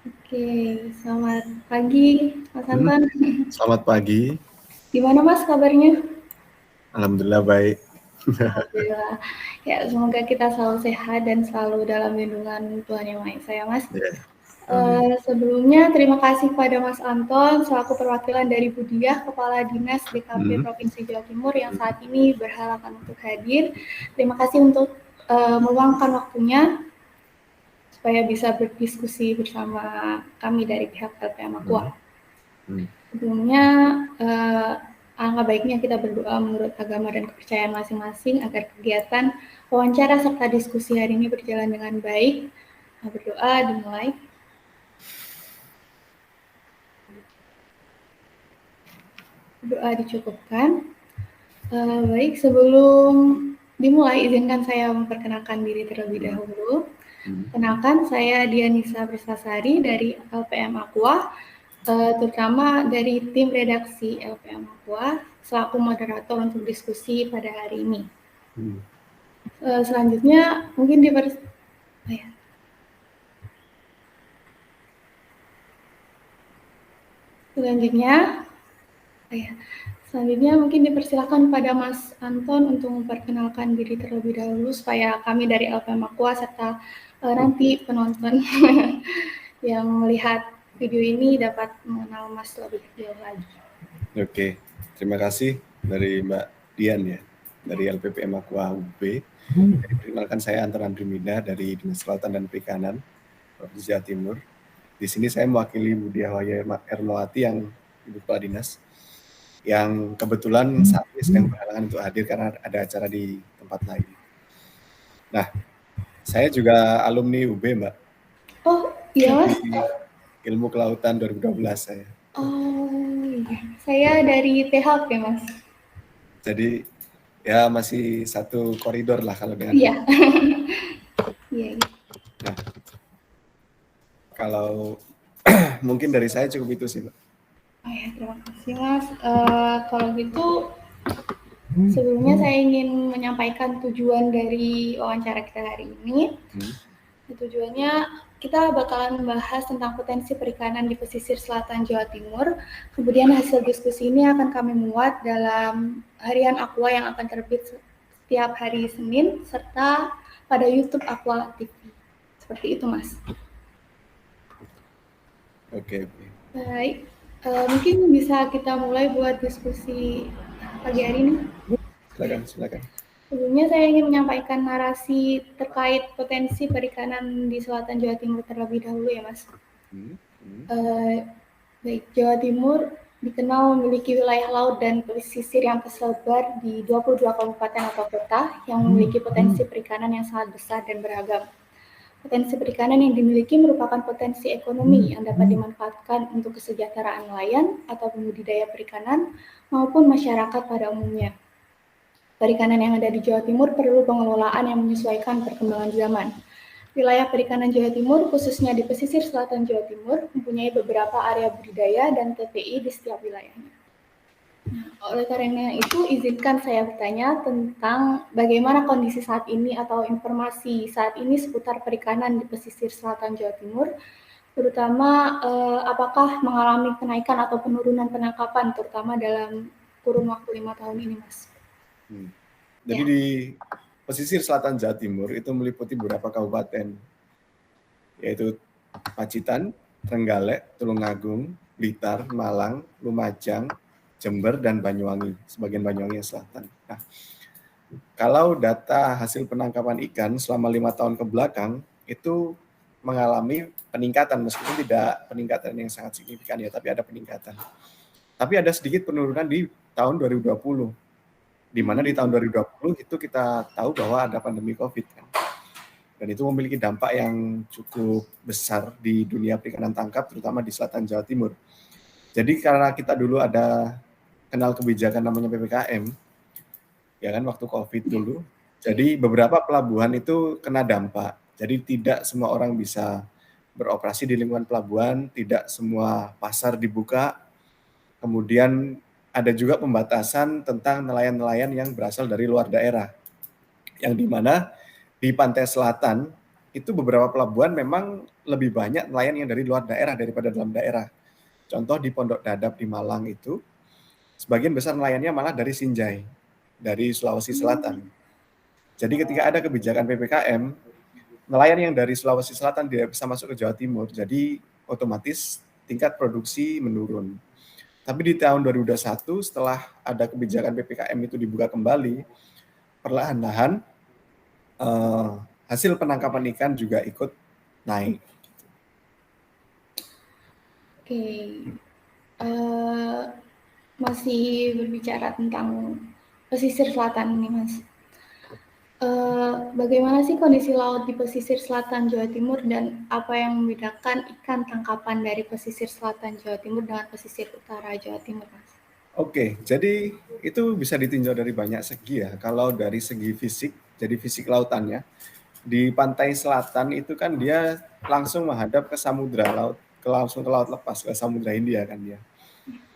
Oke, selamat pagi Mas Hmm, Anton. Selamat pagi. Gimana Mas kabarnya? Alhamdulillah baik. Alhamdulillah. Ya, semoga kita selalu sehat dan selalu dalam lindungan Tuhan Yang Maha Esa ya Mas. Ya, amin. Sebelumnya terima kasih pada Mas Anton selaku perwakilan dari Budiah, Kepala Dinas DKP Hmm, Provinsi Jawa Timur yang hmm, saat ini berhalangan untuk hadir. Terima kasih untuk meluangkan waktunya supaya bisa berdiskusi bersama kami dari pihak LPM Aqua. hmm, hmm. Sebelumnya, alangkah baiknya kita berdoa menurut agama dan kepercayaan masing-masing agar kegiatan wawancara serta diskusi hari ini berjalan dengan baik. Berdoa dimulai. Doa dicukupkan. Baik, sebelum dimulai, izinkan saya memperkenalkan diri terlebih Hmm, dahulu. hmm. Kenalkan, saya Dianisa Prestasari dari LPM Aqua, terutama dari tim redaksi LPM Aqua, selaku moderator untuk diskusi pada hari ini. Hmm. Selanjutnya mungkin oh ya. Selanjutnya, oh ya. Selanjutnya mungkin dipersilakan pada Mas Anton untuk memperkenalkan diri terlebih dahulu supaya kami dari LPM Aqua serta nanti penonton yang melihat video ini dapat mengenal Mas lebih jauh lagi. Oke, terima kasih dari Mbak Dian ya, dari LPPM Aqua UB. Jadi, perkenalkan saya Anton Andrimida dari Dinas Kelautan dan Perikanan Provinsi Jawa Timur. Di sini saya mewakili Budiah Waya Ernowati yang Ibu Kepala Dinas, yang kebetulan saat ini sedang berhalangan untuk hadir karena ada acara di tempat lain. Nah, saya juga alumni UB, Mbak, Oh iya Mas. di Ilmu Kelautan 2012 saya. Oh iya. Saya dari THP Mas. Jadi ya masih satu koridor lah kalau dengan Iya. UB. Iya. Iya. Nah, kalau mungkin dari saya cukup itu sih, Mbak. Oh ya, terima kasih Mas. Kalau gitu sebelumnya saya ingin menyampaikan tujuan dari wawancara kita hari ini. Hmm. Tujuannya kita bakalan membahas tentang potensi perikanan di pesisir selatan Jawa Timur. Kemudian hasil diskusi ini akan kami muat dalam harian Aqua yang akan terbit setiap hari Senin serta pada YouTube Aqua TV. Seperti itu, Mas. Oke, oke. Baik, mungkin bisa kita mulai buat diskusi pagi hari ini. Silakan, silakan. Sebelumnya saya ingin menyampaikan narasi terkait potensi perikanan di selatan Jawa Timur terlebih dahulu ya, Mas. Hmm. Hmm. Eh, Baik, Jawa Timur dikenal memiliki wilayah laut dan pesisir yang tersebar di 22 kabupaten atau kota yang memiliki potensi perikanan yang sangat besar dan beragam. Potensi perikanan yang dimiliki merupakan potensi ekonomi yang dapat dimanfaatkan untuk kesejahteraan nelayan atau pembudidaya perikanan maupun masyarakat pada umumnya. Perikanan yang ada di Jawa Timur perlu pengelolaan yang menyesuaikan perkembangan zaman. Wilayah perikanan Jawa Timur, khususnya di pesisir selatan Jawa Timur, mempunyai beberapa area budidaya dan TPI di setiap wilayahnya. Oleh karena itu, izinkan saya bertanya tentang bagaimana kondisi saat ini atau informasi saat ini seputar perikanan di pesisir selatan Jawa Timur, terutama apakah mengalami kenaikan atau penurunan penangkapan, terutama dalam kurun waktu 5 tahun ini, Mas? Hmm. Jadi Ya. di pesisir selatan Jawa Timur itu meliputi beberapa kabupaten, yaitu Pacitan, Trenggalek, Tulungagung, Blitar, Malang, Lumajang, Jember, dan Banyuwangi, sebagian Banyuwangi yang selatan. Nah, kalau data hasil penangkapan ikan selama 5 tahun ke belakang itu mengalami peningkatan, meskipun tidak peningkatan yang sangat signifikan ya, tapi ada peningkatan. Tapi ada sedikit penurunan di tahun 2020, di mana di tahun 2020 itu kita tahu bahwa ada pandemi COVID kan. Dan itu memiliki dampak yang cukup besar di dunia perikanan tangkap, terutama di selatan Jawa Timur. Jadi karena kita dulu ada kenal kebijakan namanya PPKM, ya kan waktu COVID dulu. Jadi beberapa pelabuhan itu kena dampak. Jadi tidak semua orang bisa beroperasi di lingkungan pelabuhan, tidak semua pasar dibuka. Kemudian ada juga pembatasan tentang nelayan-nelayan yang berasal dari luar daerah. Yang dimana di pantai selatan itu beberapa pelabuhan memang lebih banyak nelayan yang dari luar daerah daripada dalam daerah. Contoh di Pondok Dadap di Malang itu, sebagian besar nelayannya malah dari Sinjai, dari Sulawesi Selatan. Jadi ketika ada kebijakan PPKM, nelayan yang dari Sulawesi Selatan tidak bisa masuk ke Jawa Timur, jadi otomatis tingkat produksi menurun. Tapi di tahun 2021 setelah ada kebijakan PPKM itu dibuka kembali, perlahan-lahan hasil penangkapan ikan juga ikut naik. Oke, masih berbicara tentang pesisir selatan nih Mas. Bagaimana sih kondisi laut di pesisir selatan Jawa Timur dan apa yang membedakan ikan tangkapan dari pesisir selatan Jawa Timur dengan pesisir utara Jawa Timur, Mas? Oke, jadi itu bisa ditinjau dari banyak segi ya. Kalau dari segi fisik, jadi fisik lautannya, di pantai selatan itu kan dia langsung menghadap ke samudra laut, langsung ke laut lepas, ke Samudra Hindia kan dia.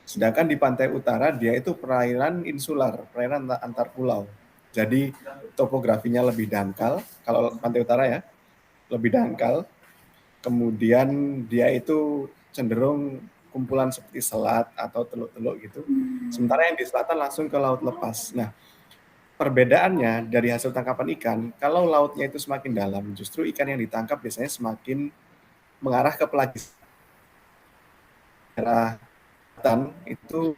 Sedangkan di pantai utara dia itu perairan insular, perairan antar pulau. Jadi topografinya lebih dangkal, kalau pantai utara ya, lebih dangkal. Kemudian dia itu cenderung kumpulan seperti selat atau teluk-teluk gitu. Sementara yang di selatan langsung ke laut lepas. Nah, perbedaannya dari hasil tangkapan ikan, kalau lautnya itu semakin dalam, justru ikan yang ditangkap biasanya semakin mengarah ke pelagis. Daerah selatan itu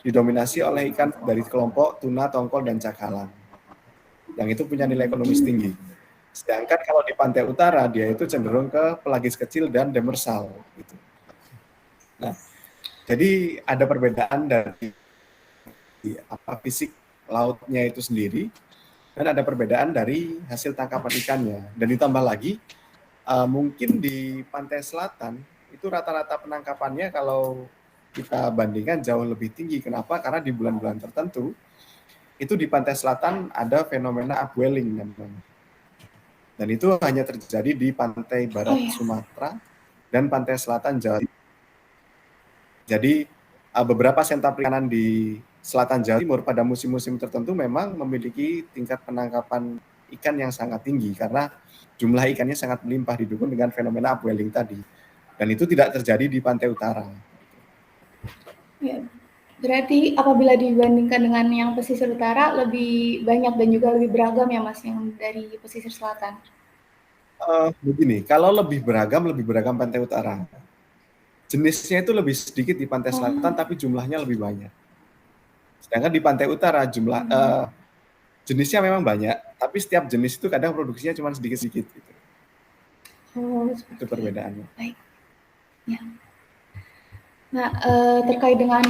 didominasi oleh ikan dari kelompok tuna, tongkol, dan cakalang. Yang itu punya nilai ekonomis tinggi. Sedangkan kalau di pantai utara, dia itu cenderung ke pelagis kecil dan demersal. Gitu. Nah, jadi ada perbedaan dari fisik lautnya itu sendiri, dan ada perbedaan dari hasil tangkapan ikannya. Dan ditambah lagi, mungkin di pantai selatan, itu rata-rata penangkapannya kalau kita bandingkan jauh lebih tinggi. Kenapa? Karena di bulan-bulan tertentu, itu di pantai selatan ada fenomena upwelling namanya. Dan itu hanya terjadi di pantai barat Sumatera dan pantai selatan Jawa Timur. Jadi beberapa sentra perikanan di selatan Jawa Timur pada musim-musim tertentu memang memiliki tingkat penangkapan ikan yang sangat tinggi karena jumlah ikannya sangat melimpah didukung dengan fenomena upwelling tadi. Dan itu tidak terjadi di pantai utara. Ya, berarti apabila dibandingkan dengan yang pesisir utara lebih banyak dan juga lebih beragam ya Mas yang dari pesisir selatan? Begini, kalau lebih beragam pantai utara. Jenisnya itu lebih sedikit di pantai selatan, tapi jumlahnya lebih banyak. Sedangkan di pantai utara jenisnya memang banyak, tapi setiap jenis itu kadang produksinya cuma sedikit-sedikit. Gitu. Itu perbedaannya. Baik. Ya. Nah, terkait dengan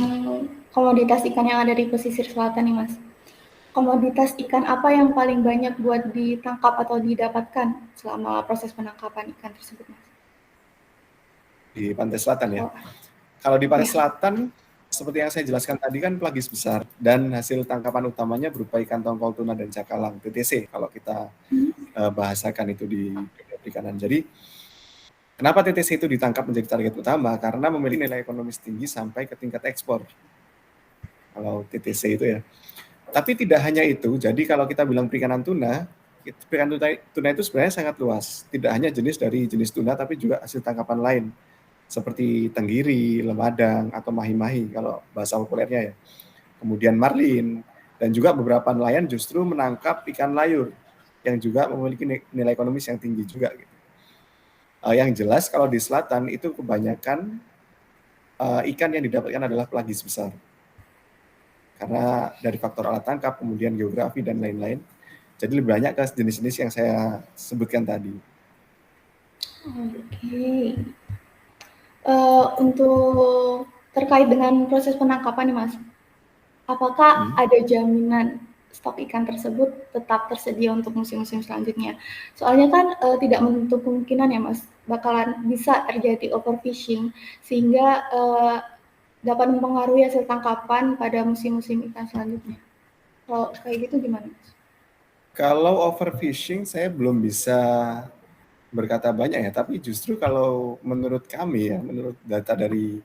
komoditas ikan yang ada di pesisir selatan nih Mas. Komoditas ikan apa yang paling banyak buat ditangkap atau didapatkan selama proses penangkapan ikan tersebut, Mas? Di pantai selatan ya. Kalau di pantai selatan, seperti yang saya jelaskan tadi kan pelagis besar dan hasil tangkapan utamanya berupa ikan tongkol, tuna, dan cakalang, TTC kalau kita bahasakan itu di dunia perikanan. Jadi kenapa TTC itu ditangkap menjadi target utama? Karena memiliki nilai ekonomis tinggi sampai ke tingkat ekspor. Kalau TTC itu ya. Tapi tidak hanya itu, jadi kalau kita bilang perikanan tuna itu sebenarnya sangat luas. Tidak hanya jenis dari jenis tuna, tapi juga hasil tangkapan lain. Seperti tenggiri, lemadang, atau mahi-mahi kalau bahasa populernya ya. Kemudian marlin, dan juga beberapa nelayan justru menangkap ikan layur yang juga memiliki nilai ekonomis yang tinggi juga. Gitu. Yang jelas kalau di selatan itu kebanyakan ikan yang didapatkan adalah pelagis besar. Karena dari faktor alat tangkap, kemudian geografi, dan lain-lain. Jadi lebih banyak ke jenis-jenis yang saya sebutkan tadi. Oke. Untuk terkait dengan proses penangkapan nih Mas, apakah ada jaminan stok ikan tersebut tetap tersedia untuk musim-musim selanjutnya? Soalnya kan tidak menutup kemungkinan ya Mas, bakalan bisa terjadi overfishing sehingga dapat mempengaruhi hasil tangkapan pada musim-musim ikan selanjutnya. Kalau kayak gitu gimana Mas? Kalau overfishing saya belum bisa berkata banyak ya, tapi justru kalau menurut kami ya, menurut data dari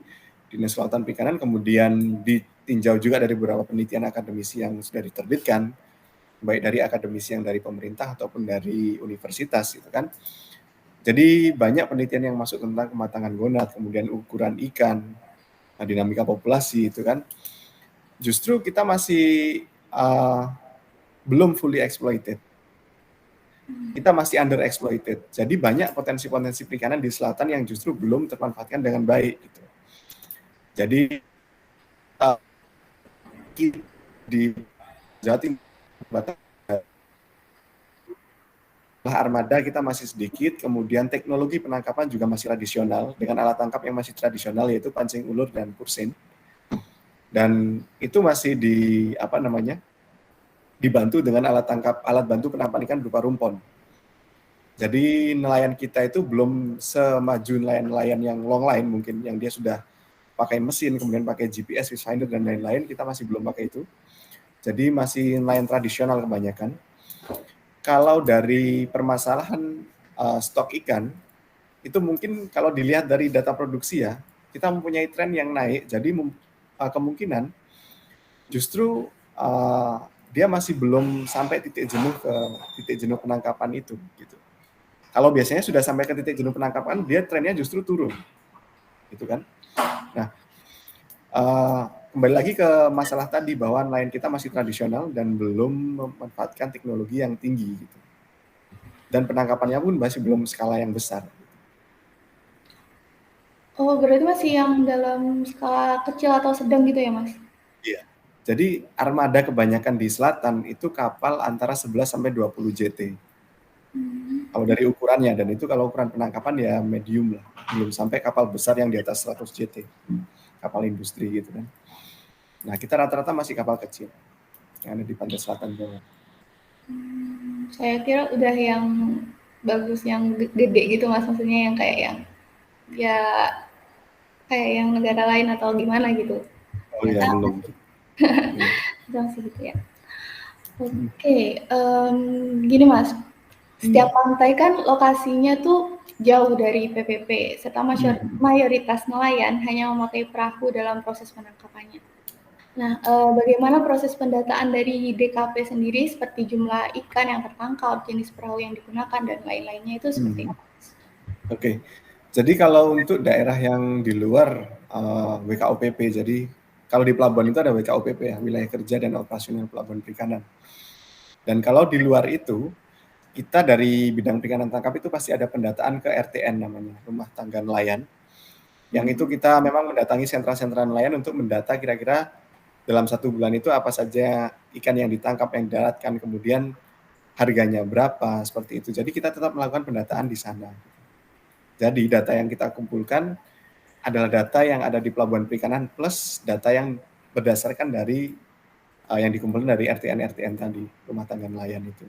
Dinas Kelautan Perikanan, kemudian ditinjau juga dari beberapa penelitian akademisi yang sudah diterbitkan, baik dari akademisi yang dari pemerintah ataupun dari universitas, gitu kan. Jadi banyak penelitian yang masuk tentang kematangan gonad, kemudian ukuran ikan, dinamika populasi itu kan. Justru kita masih belum fully exploited. Kita masih underexploited. Jadi banyak potensi-potensi perikanan di selatan yang justru belum termanfaatkan dengan baik. Gitu. Jadi di Jawa Timur armada kita masih sedikit, kemudian teknologi penangkapan juga masih tradisional dengan alat tangkap yang masih tradisional yaitu pancing ulur dan kursin. Dan itu masih dibantu dengan alat bantu penangkapan ikan berupa rumpon. Jadi nelayan kita itu belum semaju nelayan-nelayan yang long line mungkin, yang dia sudah pakai mesin, kemudian pakai GPS, fish finder, dan lain-lain, kita masih belum pakai itu. Jadi masih nelayan tradisional kebanyakan. Kalau dari permasalahan stok ikan, itu mungkin kalau dilihat dari data produksi ya, kita mempunyai tren yang naik, jadi kemungkinan justru dia masih belum sampai titik jenuh penangkapan itu. Gitu. Kalau biasanya sudah sampai ke titik jenuh penangkapan, dia trennya justru turun, gitu kan? Nah, kembali lagi ke masalah tadi bahwa nelayan kita masih tradisional dan belum memanfaatkan teknologi yang tinggi, gitu. Dan penangkapannya pun masih belum skala yang besar. Oh, berarti masih yang dalam skala kecil atau sedang gitu ya, Mas? Iya. Jadi armada kebanyakan di selatan itu kapal antara 11 sampai 20 JT. Kalau dari ukurannya, dan itu kalau ukuran penangkapan ya medium lah, belum sampai kapal besar yang di atas 100 JT, kapal industri gitu kan. Nah kita rata-rata masih kapal kecil yang ada di pantai selatan Jawa. Saya kira udah yang bagus, yang gede gitu Mas, maksudnya yang kayak yang ya kayak yang negara lain atau gimana gitu. Oh ya belum. Masih gitu ya. Oke, gini Mas, setiap pantai kan lokasinya tuh jauh dari PPP, serta mayoritas nelayan hanya memakai perahu dalam proses penangkapannya. Nah, bagaimana proses pendataan dari DKP sendiri seperti jumlah ikan yang tertangkap, jenis perahu yang digunakan, dan lain-lainnya itu seperti apa? Oke, jadi kalau untuk daerah yang di luar WKOPP, jadi kalau di pelabuhan itu ada WKOPP ya, wilayah kerja dan operasional pelabuhan perikanan. Dan kalau di luar itu, kita dari bidang perikanan tangkap itu pasti ada pendataan ke RTN namanya, Rumah Tangga Nelayan. Yang itu kita memang mendatangi sentra-sentra nelayan untuk mendata kira-kira dalam 1 bulan itu apa saja ikan yang ditangkap, yang didaratkan, kemudian harganya berapa, seperti itu. Jadi kita tetap melakukan pendataan di sana. Jadi data yang kita kumpulkan adalah data yang ada di pelabuhan perikanan plus data yang berdasarkan dari yang dikumpulkan dari RTN tadi, rumah tangga nelayan itu.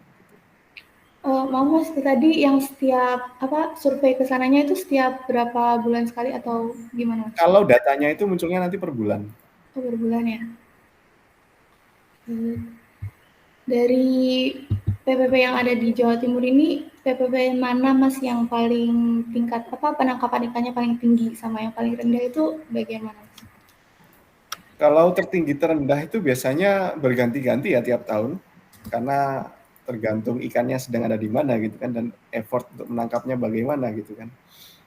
Mau Mas, tadi yang setiap survei ke sananya itu setiap berapa bulan sekali atau gimana? Kalau datanya itu munculnya nanti per bulan. Oh, per bulan ya. Dari PPP yang ada di Jawa Timur ini, PPP mana Mas yang paling tingkat penangkapan ikannya paling tinggi, sama yang paling rendah itu bagian mana Mas? Kalau tertinggi terendah itu biasanya berganti-ganti ya tiap tahun, karena tergantung ikannya sedang ada di mana gitu kan, dan effort untuk menangkapnya bagaimana gitu kan.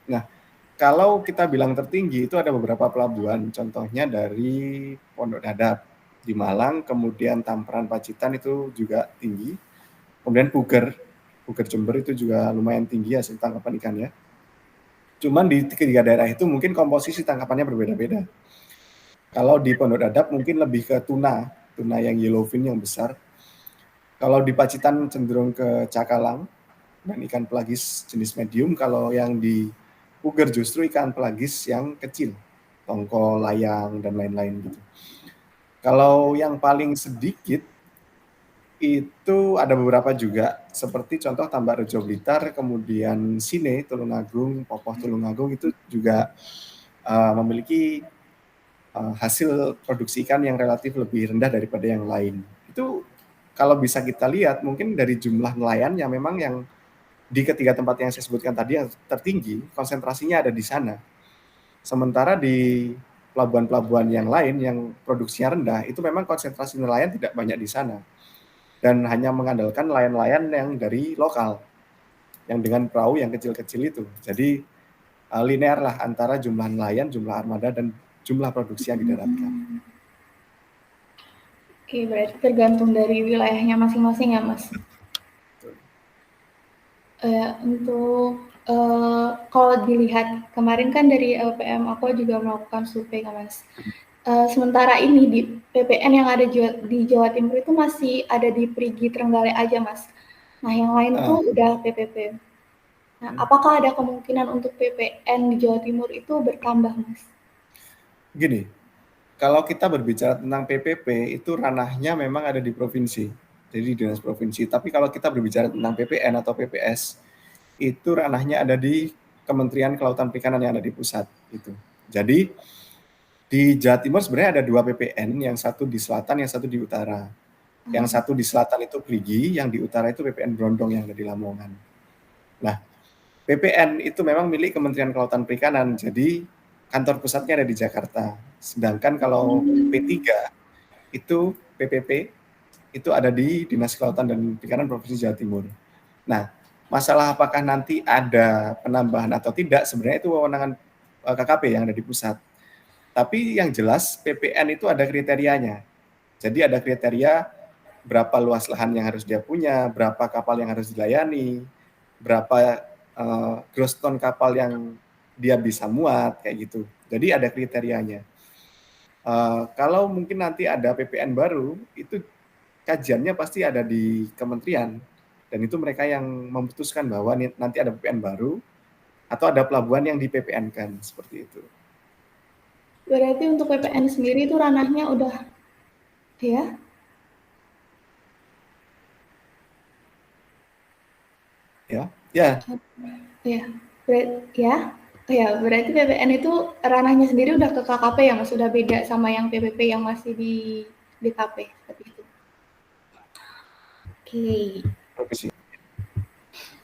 Nah, kalau kita bilang tertinggi itu ada beberapa pelabuhan, contohnya dari Pondok Dadap di Malang, kemudian Tamparan Pacitan itu juga tinggi, kemudian Puger Jember itu juga lumayan tinggi hasil tangkapan ikannya. Cuman di ketiga daerah itu mungkin komposisi tangkapannya berbeda-beda. Kalau di Pondok Dadap mungkin lebih ke tuna yang yellowfin yang besar. Kalau di Pacitan cenderung ke cakalang dan ikan pelagis jenis medium. Kalau yang di Puger justru ikan pelagis yang kecil, tongkol, layang, dan lain-lain gitu. Kalau yang paling sedikit itu ada beberapa juga, seperti contoh Tambak Rejo Blitar, kemudian Sine, Tulungagung, Popoh Tulungagung itu juga memiliki hasil produksi ikan yang relatif lebih rendah daripada yang lain. Itu kalau bisa kita lihat mungkin dari jumlah nelayan yang memang yang di ketiga tempat yang saya sebutkan tadi yang tertinggi, konsentrasinya ada di sana. Sementara di pelabuhan-pelabuhan yang lain yang produksinya rendah, itu memang konsentrasi nelayan tidak banyak di sana. Dan hanya mengandalkan nelayan-nelayan yang dari lokal. yang dengan perahu yang kecil-kecil itu. Jadi linear lah antara jumlah nelayan, jumlah armada, dan jumlah produksi yang didaratkan. Oke, berarti tergantung dari wilayahnya masing-masing ya, Mas? Untuk kalau dilihat kemarin kan dari LPM aku juga melakukan survei kan, Mas. Sementara ini di PPN yang ada di Jawa Timur itu masih ada di Perigi Trenggalek aja, Mas. Nah, yang lain tuh udah PPP. Nah, apakah ada kemungkinan untuk PPN di Jawa Timur itu bertambah, Mas? Gini, kalau kita berbicara tentang PPP, itu ranahnya memang ada di provinsi, jadi dinas provinsi. Tapi kalau kita berbicara tentang PPN atau PPS, itu ranahnya ada di Kementerian Kelautan Perikanan yang ada di pusat. Gitu. Jadi di Jawa Timur sebenarnya ada 2 PPN, yang satu di selatan, yang satu di utara. Yang satu di selatan itu Perigi, yang di utara itu PPN Brondong yang ada di Lamongan. Nah, PPN itu memang milik Kementerian Kelautan Perikanan, jadi kantor pusatnya ada di Jakarta. Sedangkan kalau P3 itu PPP itu ada di Dinas Kelautan dan Perikanan Provinsi Jawa Timur. Nah, masalah apakah nanti ada penambahan atau tidak, sebenarnya itu wewenangan KKP yang ada di pusat. Tapi yang jelas PPN itu ada kriterianya. Jadi ada kriteria berapa luas lahan yang harus dia punya, berapa kapal yang harus dilayani, berapa gross ton kapal yang dia bisa muat, kayak gitu. Jadi ada kriterianya. Kalau mungkin nanti ada PPN baru, itu kajiannya pasti ada di kementerian, dan itu mereka yang memutuskan bahwa nanti ada PPN baru atau ada pelabuhan yang di PPN-kan, seperti itu. Berarti untuk PPN sendiri itu ranahnya udah ya? Ya, ya. Ya, berarti PPN itu ranahnya sendiri udah ke KKP ya, Mas? Udah beda sama yang PPP yang masih di DKP seperti itu.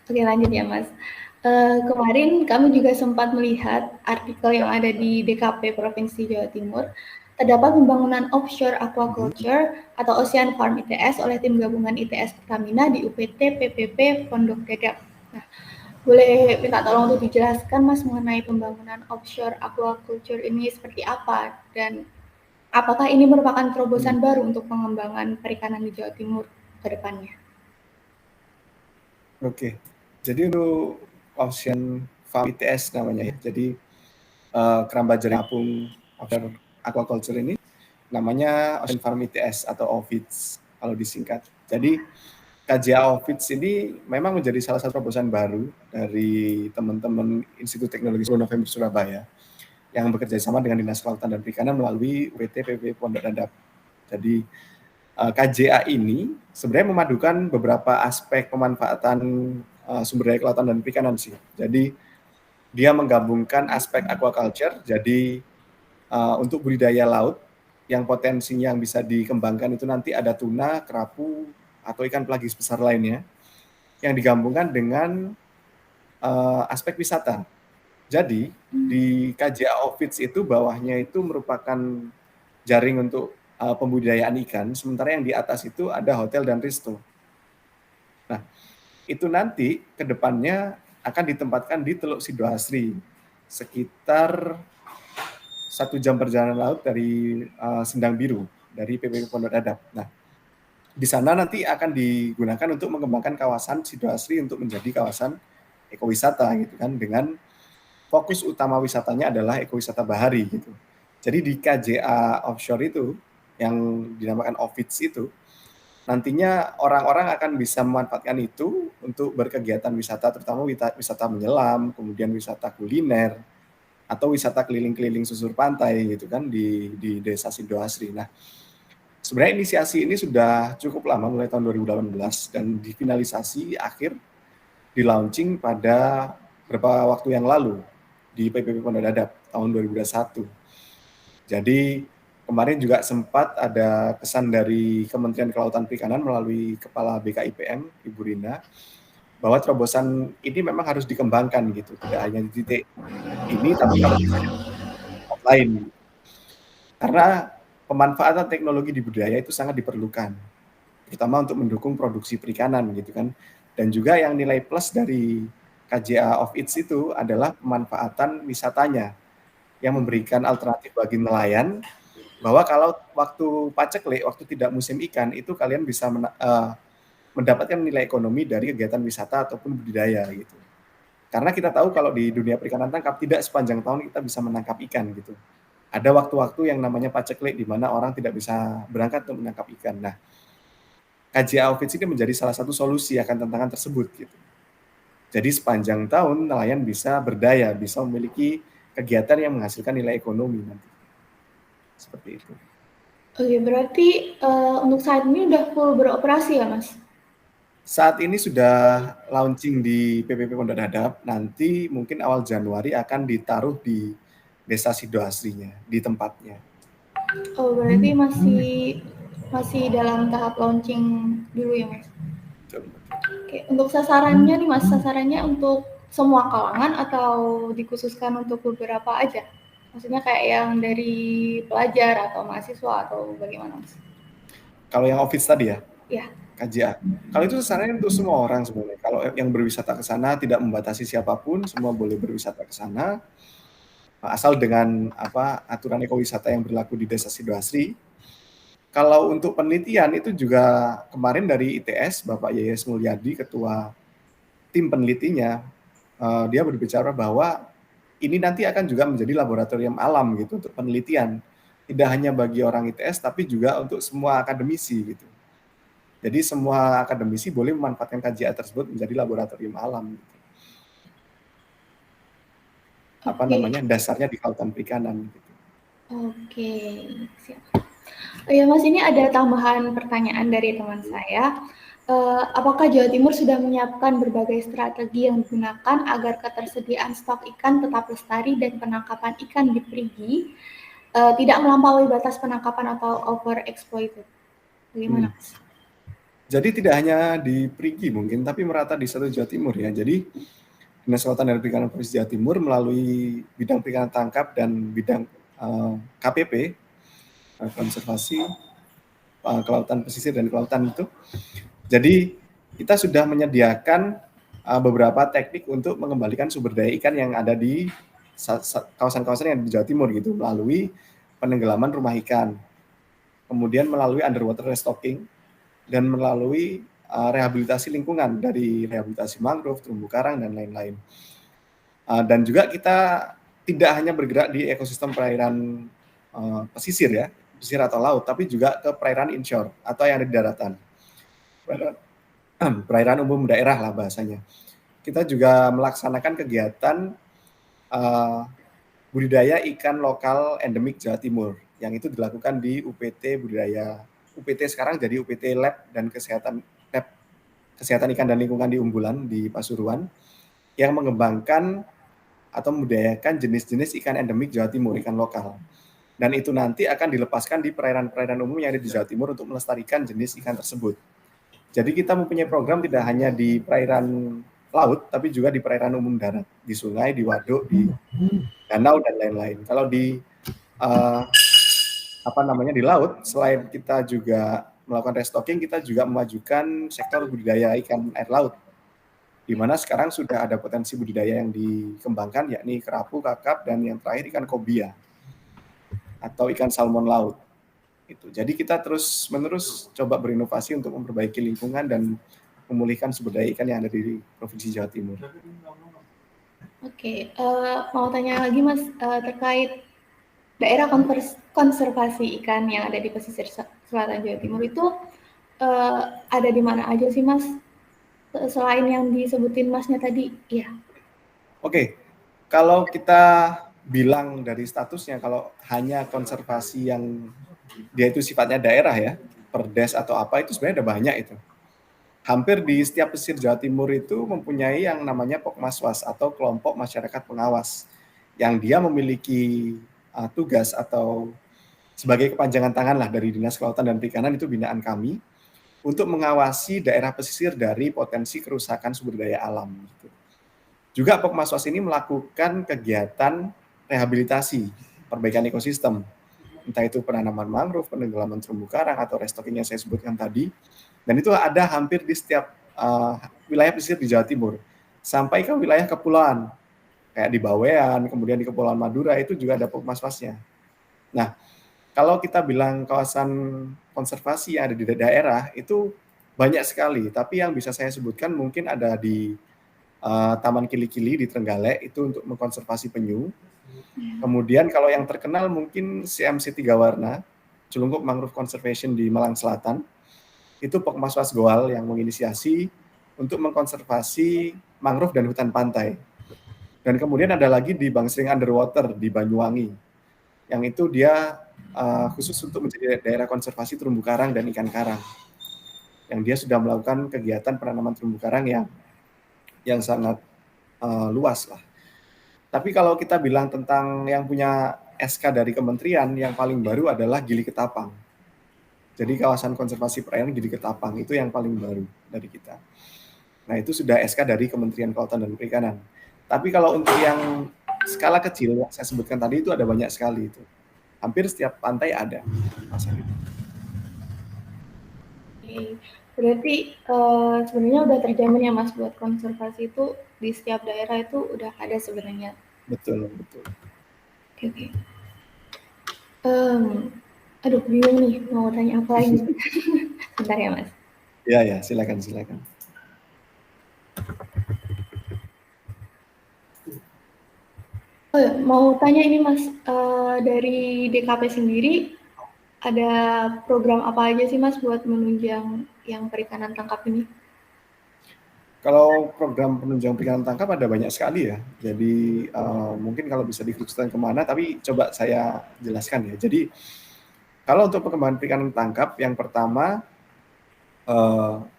Oke, lanjut ya, Mas. Kemarin kami juga sempat melihat artikel yang ada di DKP Provinsi Jawa Timur, terdapat pembangunan offshore aquaculture atau Ocean Farm ITS oleh tim gabungan ITS Pertamina di UPT PPP Pondok Dadap. Nah, boleh minta tolong untuk dijelaskan, Mas, mengenai pembangunan offshore aquaculture ini seperti apa, dan apakah ini merupakan terobosan baru untuk pengembangan perikanan di Jawa Timur ke depannya? Oke, jadi untuk Ocean Farm ITS namanya ya. Jadi keramba jaring apung offshore aquaculture ini namanya Ocean Farm ITS atau OFITS kalau disingkat. Jadi KJA OFITS ini memang menjadi salah satu terobosan baru dari teman-teman Institut Teknologi 10 November Surabaya yang bekerja sama dengan Dinas Kelautan dan Perikanan melalui UPT PPP Pondok Dadap. Jadi KJA ini sebenarnya memadukan beberapa aspek pemanfaatan sumber daya kelautan dan perikanan sih. Jadi dia menggabungkan aspek aquaculture, jadi untuk budidaya laut yang potensinya yang bisa dikembangkan itu nanti ada tuna, kerapu, atau ikan pelagis besar lainnya, yang digabungkan dengan aspek wisata. Jadi di KJA OFITS itu bawahnya itu merupakan jaring untuk pembudidayaan ikan, sementara yang di atas itu ada hotel dan resto. Nah, itu nanti ke depannya akan ditempatkan di Teluk Sidoasri, sekitar 1 jam perjalanan laut dari Sendang Biru, dari PPP Pondok Dadap. Nah, di sana nanti akan digunakan untuk mengembangkan kawasan Sidoasri untuk menjadi kawasan ekowisata gitu kan, dengan fokus utama wisatanya adalah ekowisata bahari gitu. Jadi di KJA offshore itu yang dinamakan OFITS itu nantinya orang-orang akan bisa memanfaatkan itu untuk berkegiatan wisata, terutama wisata menyelam, kemudian wisata kuliner, atau wisata keliling-keliling susur pantai gitu kan di Desa Sidoasri. Nah, sebenarnya inisiasi ini sudah cukup lama, mulai tahun 2018, dan difinalisasi akhir di launching pada beberapa waktu yang lalu di PPP Pondok Dadap tahun 2021. Jadi kemarin juga sempat ada kesan dari Kementerian Kelautan Perikanan melalui Kepala BKIPM, Ibu Rina, bahwa terobosan ini memang harus dikembangkan gitu, tidak hanya di titik ini, tapi kalau bisa lain. Karena pemanfaatan teknologi di budidaya itu sangat diperlukan, terutama untuk mendukung produksi perikanan gitu kan. Dan juga yang nilai plus dari KJA of ITS itu adalah pemanfaatan wisatanya yang memberikan alternatif bagi nelayan bahwa kalau waktu paceklik, waktu tidak musim ikan itu kalian bisa mendapatkan nilai ekonomi dari kegiatan wisata ataupun budidaya gitu. Karena kita tahu kalau di dunia perikanan tangkap tidak sepanjang tahun kita bisa menangkap ikan gitu. Ada waktu-waktu yang namanya paceklik di mana orang tidak bisa berangkat untuk menangkap ikan. Nah, KJA Office ini menjadi salah satu solusi akan tantangan tersebut gitu. Jadi sepanjang tahun nelayan bisa berdaya, bisa memiliki kegiatan yang menghasilkan nilai ekonomi nanti. Seperti itu. Oke, berarti untuk saat ini udah full beroperasi ya, Mas? Saat ini sudah launching di PPP Pondok Dadap, nanti mungkin awal Januari akan ditaruh di Desa Sidoasrinya, di tempatnya. Oh, berarti masih dalam tahap launching dulu ya, Mas? Betul. Oke, untuk sasarannya nih, Mas, sasarannya untuk semua kalangan atau dikhususkan untuk beberapa aja? Maksudnya kayak yang dari pelajar atau mahasiswa atau bagaimana, Mas? Kalau yang office tadi ya? Ya. KJA. Kalau itu sasarannya untuk semua orang sebenarnya. Kalau yang berwisata ke sana tidak membatasi siapapun, semua boleh berwisata ke sana. Asal dengan aturan ekowisata yang berlaku di Desa Sidoasri. Kalau untuk penelitian itu juga kemarin dari ITS, Bapak Yayas Mulyadi, ketua tim penelitinya, dia berbicara bahwa ini nanti akan juga menjadi laboratorium alam gitu untuk penelitian. Tidak hanya bagi orang ITS, tapi juga untuk semua akademisi gitu. Jadi semua akademisi boleh memanfaatkan KJA tersebut menjadi laboratorium alam. Gitu. Dasarnya di kelautan perikanan. Gitu. Oke, siap. Oh ya Mas, ini ada tambahan pertanyaan dari teman saya. Apakah Jawa Timur sudah menyiapkan berbagai strategi yang digunakan agar ketersediaan stok ikan tetap lestari dan penangkapan ikan di perigi tidak melampaui batas penangkapan atau overexploited? Bagaimana, Mas? Jadi tidak hanya di Perigi mungkin, tapi merata di seluruh Jawa Timur ya. Jadi Dinas Kelautan dan Perikanan Provinsi Jawa Timur melalui bidang perikanan tangkap dan bidang KPP, konservasi kelautan pesisir dan kelautan itu. Jadi kita sudah menyediakan beberapa teknik untuk mengembalikan sumber daya ikan yang ada di kawasan-kawasan yang di Jawa Timur gitu, melalui penenggelaman rumah ikan, kemudian melalui underwater restocking, dan melalui rehabilitasi lingkungan dari rehabilitasi mangrove, terumbu karang, dan lain-lain. Dan juga kita tidak hanya bergerak di ekosistem perairan pesisir ya, pesisir atau laut, tapi juga ke perairan inshore atau yang ada di daratan. Perairan umum daerah lah bahasanya. Kita juga melaksanakan kegiatan budidaya ikan lokal endemik Jawa Timur yang itu dilakukan di UPT budidaya. UPT sekarang jadi UPT Lab dan Kesehatan Ikan dan Lingkungan di Umbulan di Pasuruan yang mengembangkan atau membudidayakan jenis-jenis ikan endemik Jawa Timur, ikan lokal. Dan itu nanti akan dilepaskan di perairan-perairan umum yang ada di Jawa Timur untuk melestarikan jenis ikan tersebut. Jadi kita mempunyai program tidak hanya di perairan laut, tapi juga di perairan umum darat, di sungai, di waduk, di danau, dan lain-lain. Kalau di di laut, selain kita juga melakukan restocking, kita juga memajukan sektor budidaya ikan air laut, di mana sekarang sudah ada potensi budidaya yang dikembangkan, yakni kerapu, kakap, dan yang terakhir ikan kobia atau ikan salmon laut. Jadi kita terus-menerus coba berinovasi untuk memperbaiki lingkungan dan memulihkan sumber daya ikan yang ada di Provinsi Jawa Timur. Oke, mau tanya lagi Mas terkait daerah konservasi ikan yang ada di pesisir selatan Jawa Timur itu ada di mana aja sih Mas? Selain yang disebutin Masnya tadi, ya. Oke, kalau kita bilang dari statusnya, kalau hanya konservasi yang dia itu sifatnya daerah ya, perdes atau apa, itu sebenarnya ada banyak itu. Hampir di setiap pesisir Jawa Timur itu mempunyai yang namanya Pokmaswas atau kelompok masyarakat pengawas, yang dia memiliki tugas atau sebagai kepanjangan tangan lah dari Dinas Kelautan dan Perikanan, itu binaan kami, untuk mengawasi daerah pesisir dari potensi kerusakan sumber daya alam. Gitu. Juga Pokmaswas ini melakukan kegiatan rehabilitasi, perbaikan ekosistem, entah itu penanaman mangrove, penenggelaman terumbu karang, atau restocking yang saya sebutkan tadi. Dan itu ada hampir di setiap wilayah pesisir di Jawa Timur sampai ke wilayah kepulauan kayak di Bawean, kemudian di Kepulauan Madura itu juga ada Pokmasfasnya. Nah, kalau kita bilang kawasan konservasi yang ada di daerah itu banyak sekali, tapi yang bisa saya sebutkan mungkin ada di Taman Kili-Kili di Trenggalek itu untuk mengkonservasi penyu. Kemudian kalau yang terkenal mungkin CMC 3 Warna, Celungkup Mangrove Conservation di Malang Selatan. Itu Pokmasfas Goal yang menginisiasi untuk mengkonservasi mangrove dan hutan pantai. Dan kemudian ada lagi di Bangsering Underwater di Banyuwangi, yang itu dia khusus untuk menjadi daerah konservasi terumbu karang dan ikan karang. Yang dia sudah melakukan kegiatan penanaman terumbu karang yang sangat luas lah. Tapi kalau kita bilang tentang yang punya SK dari kementerian, yang paling baru adalah Gili Ketapang. Jadi kawasan konservasi perairan Gili Ketapang itu yang paling baru dari kita. Nah itu sudah SK dari Kementerian Kelautan dan Perikanan. Tapi kalau untuk yang skala kecil yang saya sebutkan tadi itu ada banyak sekali itu. Hampir setiap pantai ada. Berarti sebenarnya udah terjamin ya Mas buat konservasi itu di setiap daerah itu udah ada sebenarnya. Betul, betul. Oke. Aduh bingung nih mau tanya apa lagi. Bentar ya Mas. Ya, silakan. Mau tanya ini Mas, dari DKP sendiri ada program apa aja sih Mas buat menunjang yang perikanan tangkap ini? Kalau program penunjang perikanan tangkap ada banyak sekali ya. Jadi mungkin kalau bisa dikhususkan kemana, tapi coba saya jelaskan ya. Jadi kalau untuk pengembangan perikanan tangkap, yang pertama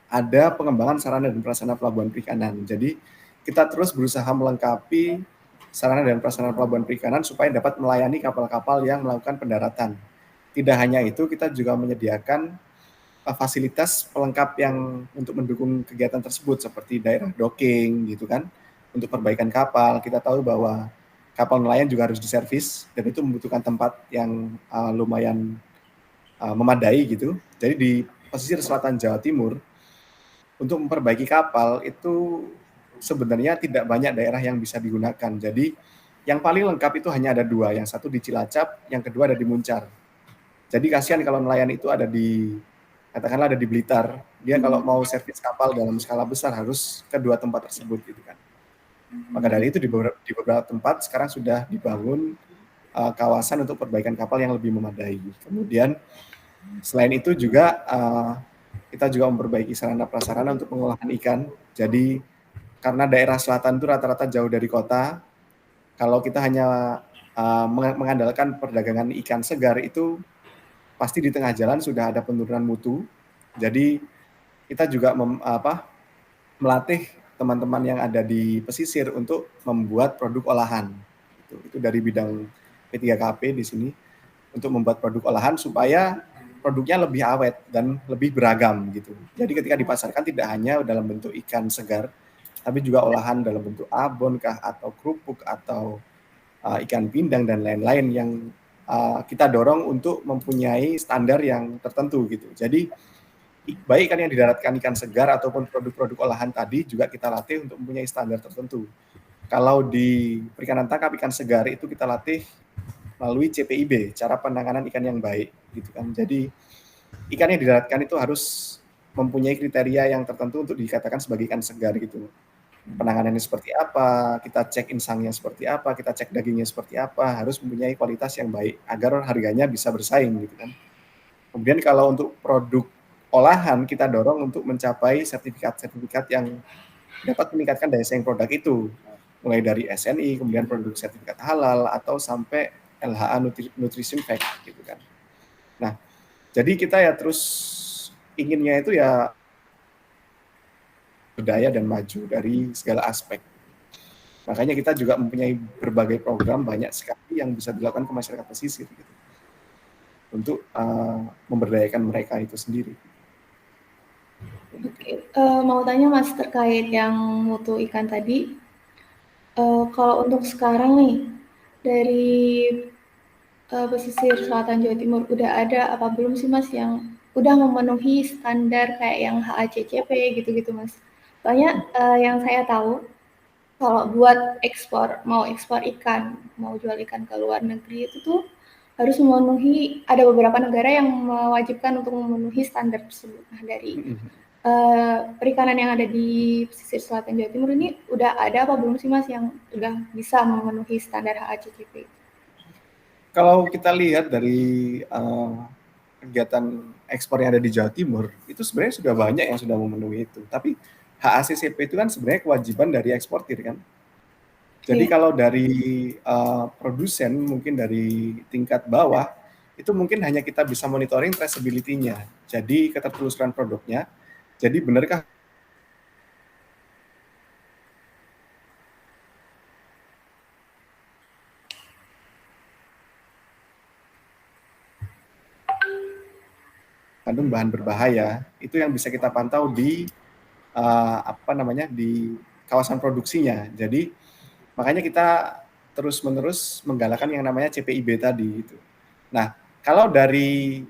ada pengembangan sarana dan prasarana pelabuhan perikanan. Jadi kita terus berusaha melengkapi sarana dan prasarana pelabuhan perikanan supaya dapat melayani kapal-kapal yang melakukan pendaratan. Tidak hanya itu, kita juga menyediakan fasilitas pelengkap yang untuk mendukung kegiatan tersebut seperti daerah docking gitu kan, untuk perbaikan kapal. Kita tahu bahwa kapal nelayan juga harus diservis dan itu membutuhkan tempat yang lumayan memadai gitu. Jadi di pesisir selatan Jawa Timur untuk memperbaiki kapal itu sebenarnya tidak banyak daerah yang bisa digunakan. Jadi yang paling lengkap itu hanya ada 2, yang satu di Cilacap, yang kedua ada di Muncar. Jadi kasihan kalau nelayan itu ada di, katakanlah ada di Blitar, dia kalau mau servis kapal dalam skala besar harus ke 2 tempat tersebut gitu kan. Maka dari itu di beberapa tempat sekarang sudah dibangun kawasan untuk perbaikan kapal yang lebih memadai. Kemudian selain itu juga kita juga memperbaiki sarana prasarana untuk pengolahan ikan. Jadi karena daerah selatan itu rata-rata jauh dari kota, kalau kita hanya mengandalkan perdagangan ikan segar itu pasti di tengah jalan sudah ada penurunan mutu. Jadi kita juga melatih teman-teman yang ada di pesisir untuk membuat produk olahan. Itu dari bidang P3KP di sini untuk membuat produk olahan supaya produknya lebih awet dan lebih beragam gitu. Jadi ketika dipasarkan tidak hanya dalam bentuk ikan segar, tapi juga olahan dalam bentuk abon kah atau kerupuk atau ikan pindang dan lain-lain yang kita dorong untuk mempunyai standar yang tertentu gitu. Jadi baik ikan yang didaratkan ikan segar ataupun produk-produk olahan tadi juga kita latih untuk mempunyai standar tertentu. Kalau di perikanan tangkap ikan segar itu kita latih melalui CPIB, cara penanganan ikan yang baik gitu kan. Jadi ikan yang didaratkan itu harus mempunyai kriteria yang tertentu untuk dikatakan sebagai ikan segar gitu. Penanganannya seperti apa, kita cek insangnya seperti apa, kita cek dagingnya seperti apa, harus mempunyai kualitas yang baik agar harganya bisa bersaing gitu kan. Kemudian kalau untuk produk olahan kita dorong untuk mencapai sertifikat-sertifikat yang dapat meningkatkan daya saing produk itu, mulai dari SNI, kemudian produk sertifikat halal atau sampai LHA Nutrition Fact gitu kan. Nah, jadi kita ya terus inginnya itu ya berdaya dan maju dari segala aspek. Makanya kita juga mempunyai berbagai program banyak sekali yang bisa dilakukan ke masyarakat pesisir gitu, untuk memberdayakan mereka itu sendiri. Oke, mau tanya Mas terkait yang mutu ikan tadi. Kalau untuk sekarang nih dari pesisir selatan Jawa Timur udah ada apa belum sih Mas yang udah memenuhi standar kayak yang HACCP gitu-gitu Mas. Soalnya yang saya tahu kalau buat ekspor, mau ekspor ikan, mau jual ikan ke luar negeri itu tuh harus memenuhi, ada beberapa negara yang mewajibkan untuk memenuhi standar tersebut. Nah, dari perikanan yang ada di pesisir selatan Jawa Timur ini udah ada apa belum sih Mas yang udah bisa memenuhi standar HACCP? Kalau kita lihat dari kegiatan ekspor yang ada di Jawa Timur, itu sebenarnya sudah banyak yang sudah memenuhi itu. Tapi HACCP itu kan sebenarnya kewajiban dari eksportir kan. Jadi Iya. kalau dari produsen mungkin dari tingkat bawah itu mungkin hanya kita bisa monitoring traceability-nya. Jadi ketertelusuran produknya. Jadi benarkah kandung bahan berbahaya, itu yang bisa kita pantau di di kawasan produksinya. Jadi makanya kita terus-menerus menggalakkan yang namanya CPIB tadi itu. Nah, kalau dari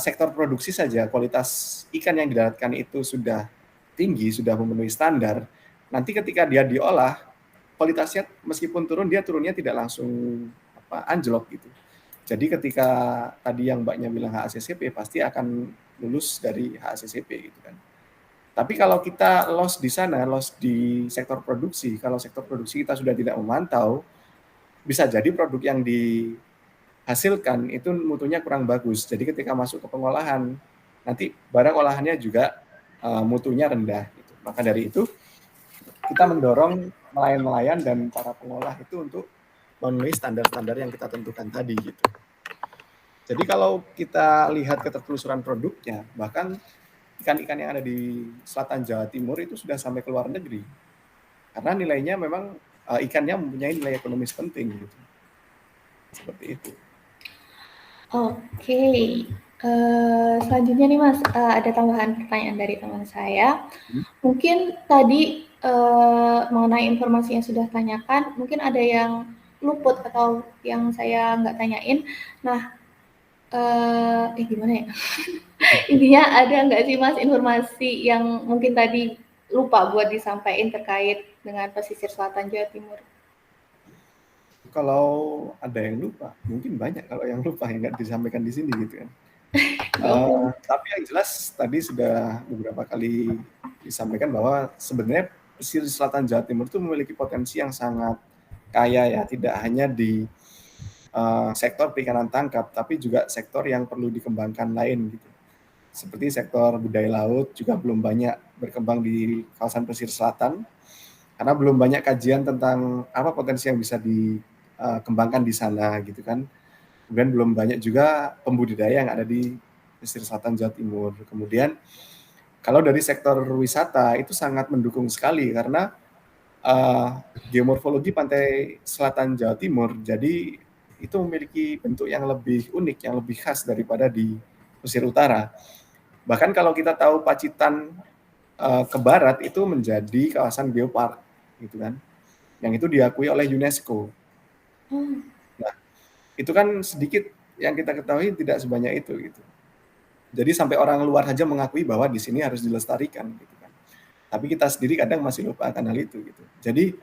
sektor produksi saja kualitas ikan yang didaratkan itu sudah tinggi, sudah memenuhi standar, nanti ketika dia diolah kualitasnya meskipun turun, dia turunnya tidak langsung anjlok gitu. Jadi ketika tadi yang Mbaknya bilang HACCP pasti akan lulus dari HACCP gitu kan. Tapi kalau kita loss di sana, loss di sektor produksi, kalau sektor produksi kita sudah tidak memantau, bisa jadi produk yang dihasilkan itu mutunya kurang bagus. Jadi ketika masuk ke pengolahan, nanti barang olahannya juga mutunya rendah. Gitu. Maka dari itu kita mendorong nelayan-nelayan dan para pengolah itu untuk memenuhi standar-standar yang kita tentukan tadi gitu. Jadi kalau kita lihat ketertelusuran produknya, bahkan ikan-ikan yang ada di selatan Jawa Timur itu sudah sampai ke luar negeri. Karena nilainya memang ikannya mempunyai nilai ekonomis penting gitu. Seperti itu. Oke, selanjutnya nih Mas, ada tambahan pertanyaan dari teman saya. Mungkin tadi mengenai informasi yang sudah tanyakan, mungkin ada yang luput atau yang saya nggak tanyain. Nah, gimana ya? Intinya ada nggak sih Mas informasi yang mungkin tadi lupa buat disampaikan terkait dengan pesisir selatan Jawa Timur? Kalau ada yang lupa, mungkin banyak kalau yang lupa yang nggak disampaikan di sini gitu kan. Tapi yang jelas tadi sudah beberapa kali disampaikan bahwa sebenarnya pesisir selatan Jawa Timur itu memiliki potensi yang sangat kaya ya, tidak hanya di sektor perikanan tangkap, tapi juga sektor yang perlu dikembangkan lain gitu. Seperti sektor budaya laut juga belum banyak berkembang di kawasan pesisir selatan, karena belum banyak kajian tentang apa potensi yang bisa dikembangkan di sana gitu kan. Kemudian belum banyak juga pembudidaya yang ada di pesisir selatan Jawa Timur. Kemudian kalau dari sektor wisata itu sangat mendukung sekali karena geomorfologi pantai selatan Jawa Timur, jadi itu memiliki bentuk yang lebih unik, yang lebih khas daripada di pesisir utara. Bahkan kalau kita tahu Pacitan ke barat itu menjadi kawasan geopark, gitu kan, yang itu diakui oleh UNESCO. Nah, itu kan sedikit yang kita ketahui tidak sebanyak itu, gitu. Jadi sampai orang luar saja mengakui bahwa di sini harus dilestarikan, gitu kan. Tapi kita sendiri kadang masih lupa akan hal itu, gitu. Jadi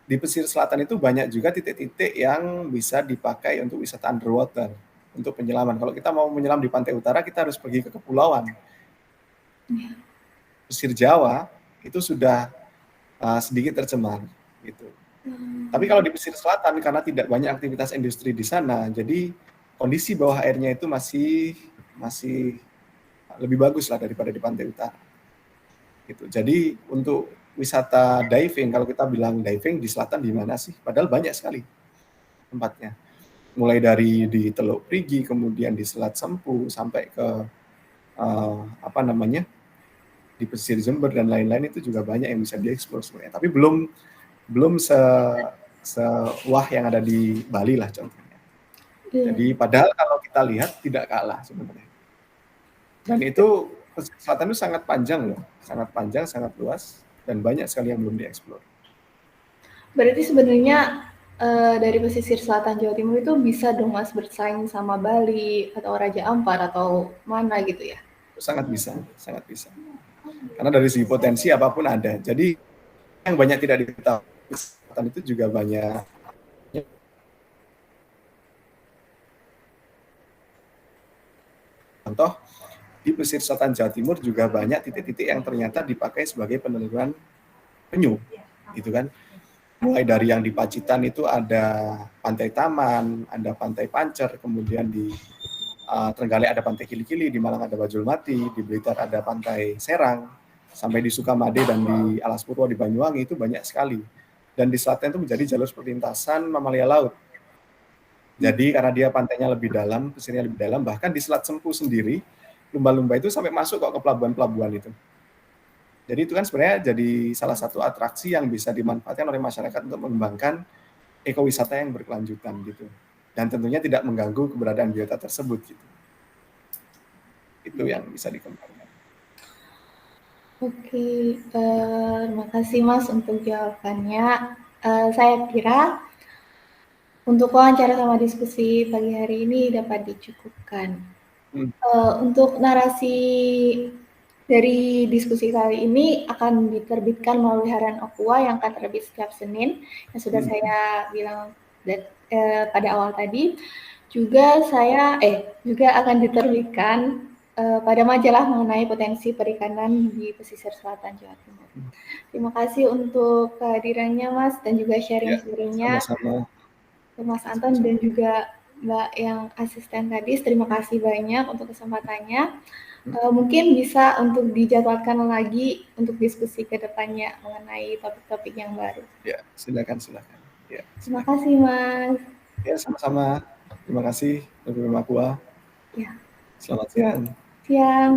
di pesisir selatan itu banyak juga titik-titik yang bisa dipakai untuk wisata underwater, untuk penyelaman. Kalau kita mau menyelam di pantai utara, kita harus pergi ke kepulauan. Pesisir Jawa itu sudah sedikit tercemar, gitu. Tapi kalau di pesisir selatan karena tidak banyak aktivitas industri di sana, jadi kondisi bawah airnya itu masih lebih bagus lah daripada di pantai utara. Gitu. Jadi untuk wisata diving, kalau kita bilang diving di selatan di mana sih? Padahal banyak sekali tempatnya. Mulai dari di Teluk Prigi, kemudian di Selat Sempu, sampai ke di pesisir Jember dan lain-lain itu juga banyak yang bisa dieksplor sebenarnya. Tapi belum sewah yang ada di Bali lah contohnya. Jadi padahal kalau kita lihat tidak kalah sebenarnya. Dan itu pesisir selatan itu sangat panjang loh, sangat panjang, sangat luas, dan banyak sekali yang belum dieksplor. Berarti sebenarnya dari pesisir selatan Jawa Timur itu bisa dong Mas bersaing sama Bali atau Raja Ampat atau mana gitu ya? Sangat bisa, sangat bisa. Karena dari segi potensi apapun ada. Jadi yang banyak tidak diketahui selatan itu juga banyak. Contoh di pesisir selatan Jawa Timur juga banyak titik-titik yang ternyata dipakai sebagai peneluruan penyu, gitu kan. Mulai dari yang di Pacitan itu ada Pantai Taman, ada Pantai Pancer, kemudian di Trenggalek ada Pantai Kili-Kili, di Malang ada Bajulmati, di Blitar ada Pantai Serang, sampai di Sukamade dan di Alas Purwo di Banyuwangi itu banyak sekali. Dan di selatan itu menjadi jalur perlintasan mamalia laut. Jadi karena dia pantainya lebih dalam, pesisirnya lebih dalam, bahkan di Selat Sempu sendiri, lumba-lumba itu sampai masuk kok ke pelabuhan-pelabuhan itu. Jadi itu kan sebenarnya jadi salah satu atraksi yang bisa dimanfaatkan oleh masyarakat untuk mengembangkan ekowisata yang berkelanjutan gitu. Dan tentunya tidak mengganggu keberadaan biota tersebut gitu. Itu yang bisa dikembangkan. Oke, terima kasih Mas untuk jawabannya. Saya kira untuk wawancara sama diskusi pagi hari ini dapat dicukupkan. Untuk narasi dari diskusi kali ini akan diterbitkan melalui harian Aqua yang akan terbit setiap Senin, yang sudah saya bilang pada awal tadi. Juga akan diterbitkan pada majalah mengenai potensi perikanan di pesisir selatan Jawa Timur. Terima kasih untuk kehadirannya Mas dan juga sharing-sharingnya. Sama-sama. Mas Anton dan juga Mbak yang asisten tadi, terima kasih banyak untuk kesempatannya. Mungkin bisa untuk dijadwalkan lagi untuk diskusi ke depannya mengenai topik-topik yang baru. Ya, silakan. Ya, terima kasih Mas. Ya, sama-sama. Terima kasih untuk Aqua. Ya. Selamat siang. Siang.